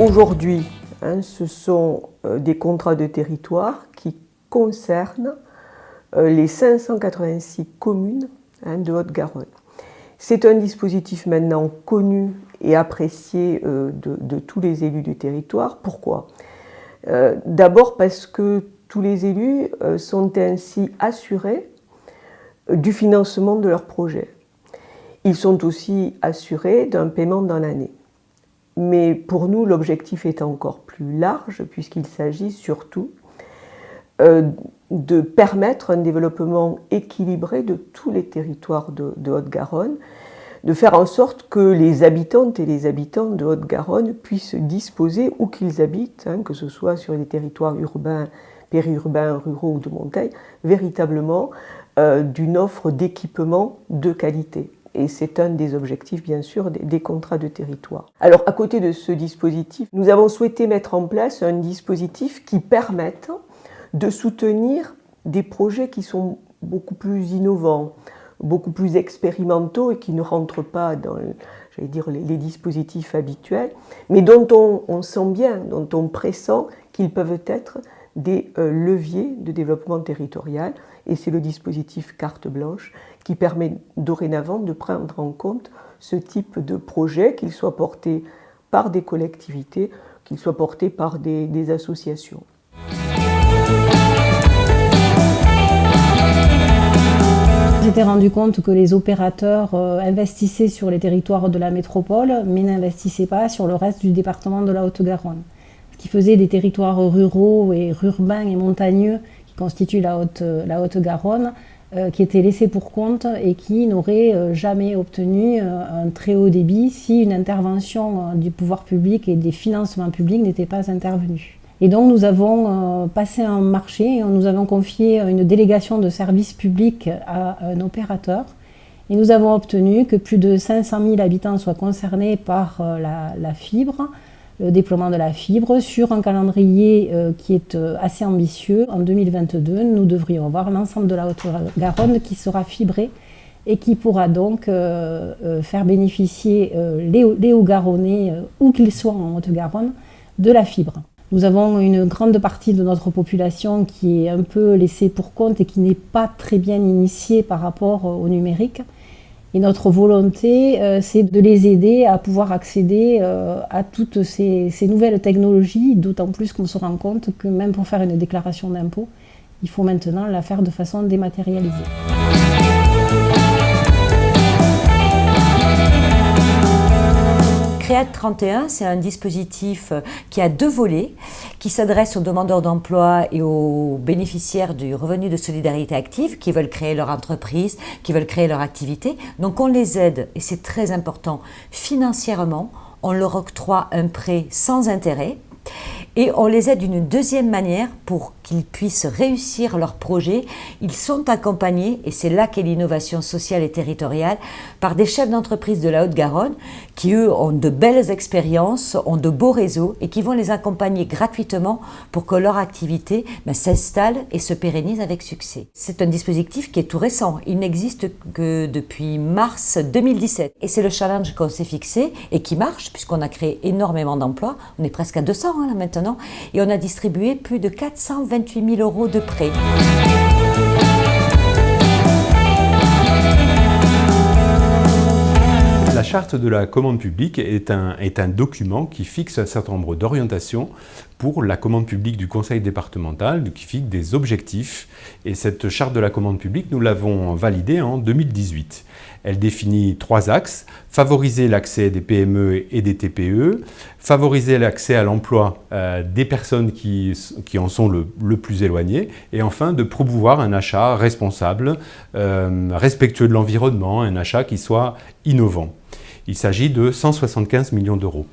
Aujourd'hui, ce sont des contrats de territoire qui concernent les 586 communes de Haute-Garonne. C'est un dispositif maintenant connu et apprécié de tous les élus du territoire. Pourquoi? D'abord parce que tous les élus sont ainsi assurés du financement de leurs projets. Ils sont aussi assurés d'un paiement dans l'année. Mais pour nous, l'objectif est encore plus large puisqu'il s'agit surtout de permettre un développement équilibré de tous les territoires de Haute-Garonne, de faire en sorte que les habitantes et les habitants de Haute-Garonne puissent disposer où qu'ils habitent, que ce soit sur les territoires urbains, périurbains, ruraux ou de montagne, véritablement d'une offre d'équipement de qualité. Et c'est un des objectifs, bien sûr, des contrats de territoire. Alors, à côté de ce dispositif, nous avons souhaité mettre en place un dispositif qui permette de soutenir des projets qui sont beaucoup plus innovants, beaucoup plus expérimentaux et qui ne rentrent pas dans, j'allais dire, les dispositifs habituels, mais dont on sent bien, dont on pressent qu'ils peuvent être des leviers de développement territorial. Et c'est le dispositif carte blanche qui permet dorénavant de prendre en compte ce type de projet, qu'il soit porté par des collectivités, qu'il soit porté par des associations. J'étais rendu compte que les opérateurs investissaient sur les territoires de la métropole, mais n'investissaient pas sur le reste du département de la Haute-Garonne. Ce qui faisait des territoires ruraux et urbains et montagneux qui constituent la Haute-Garonne, qui étaient laissés pour compte et qui n'auraient jamais obtenu un très haut débit si une intervention du pouvoir public et des financements publics n'étaient pas intervenus. Et donc nous avons passé un marché et nous avons confié une délégation de service public à un opérateur. Et nous avons obtenu que plus de 500 000 habitants soient concernés par la fibre, le déploiement de la fibre, sur un calendrier qui est assez ambitieux. En 2022, nous devrions avoir l'ensemble de la Haute-Garonne qui sera fibré et qui pourra donc faire bénéficier les Hauts-Garonnais, où qu'ils soient en Haute-Garonne, de la fibre. Nous avons une grande partie de notre population qui est un peu laissée pour compte et qui n'est pas très bien initiée par rapport au numérique. Et notre volonté, c'est de les aider à pouvoir accéder à toutes ces nouvelles technologies, d'autant plus qu'on se rend compte que même pour faire une déclaration d'impôt, il faut maintenant la faire de façon dématérialisée. Créate 31, c'est un dispositif qui a deux volets, qui s'adresse aux demandeurs d'emploi et aux bénéficiaires du revenu de solidarité active qui veulent créer leur entreprise, qui veulent créer leur activité. Donc on les aide, et c'est très important, financièrement, on leur octroie un prêt sans intérêt et on les aide d'une deuxième manière pour qu'ils puissent réussir leur projet. Ils sont accompagnés, et c'est là qu'est l'innovation sociale et territoriale, par des chefs d'entreprise de la Haute-Garonne qui, eux, ont de belles expériences, ont de beaux réseaux et qui vont les accompagner gratuitement pour que leur activité s'installe et se pérennise avec succès. C'est un dispositif qui est tout récent. Il n'existe que depuis mars 2017. Et c'est le challenge qu'on s'est fixé et qui marche puisqu'on a créé énormément d'emplois. On est presque à 200 là maintenant. Et on a distribué plus de 428 000 € de prêts. La charte de la commande publique est un document qui fixe un certain nombre d'orientations pour la commande publique du conseil départemental, qui fixe des objectifs. Et cette charte de la commande publique, nous l'avons validée en 2018. Elle définit 3 axes: favoriser l'accès des PME et des TPE, favoriser l'accès à l'emploi des personnes qui en sont le plus éloignées, et enfin de promouvoir un achat responsable, respectueux de l'environnement, un achat qui soit innovant. Il s'agit de 175 millions d'euros.